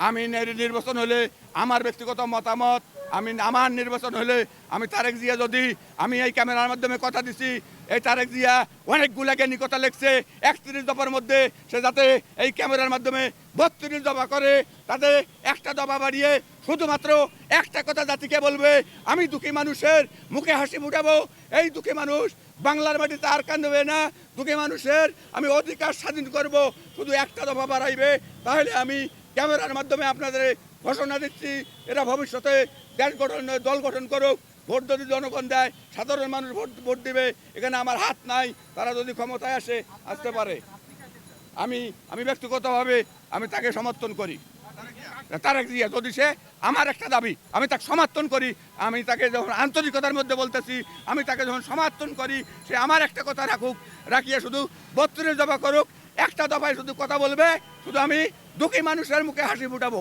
আমি নির্বাচন হলে আমার ব্যক্তিগত মতামত, আমার নির্বাচন হলে আমি তারেক জিয়া যদি আমি এই ক্যামেরার মাধ্যমে কথা দিছি, এই তারেক জিয়া অনেকগুলা জ্ঞানী কথা লিখছে 31 দফার মধ্যে, সে যাতে এই ক্যামেরার মাধ্যমে 32 দফা করে, তাতে একটা দফা বাড়িয়ে শুধুমাত্র একটা কথা জাতিকে বলবে, আমি দুঃখী মানুষের মুখে হাসি ফুটাবো। এই দুঃখী মানুষ বাংলার মাটিতে আর কান্দবে না। দুঃখী মানুষের আমি অধিকার স্বাধীন করব, শুধু একটা দফা বাড়াইবে। তাহলে আমি ক্যামেরার মাধ্যমে আপনাদের ঘোষণা দিচ্ছি, এরা ভবিষ্যতে দেশ গঠন দল গঠন করুক। ভোট যদি জনগণ দেয়, সাধারণ মানুষ ভোট দিবে। এখানে আমার হাত নাই, তারা যদি ক্ষমতায় আসতে পারে। আমি ব্যক্তিগতভাবে আমি তাকে সমর্থন করি। তারেক জিয়া যদি সে আমার একটা দাবি, আমি তাকে সমর্থন করি। আমি তাকে যখন আন্তরিকতার মধ্যে বলতেছি, আমি তাকে যখন সমর্থন করি, সে আমার একটা কথা রাখিয়ে শুধু 32 দফা করুক, একটা দফায় শুধু কথা বলবে, শুধু আমি দুঃখী মানুষের মুখে হাসি ফুটাবো।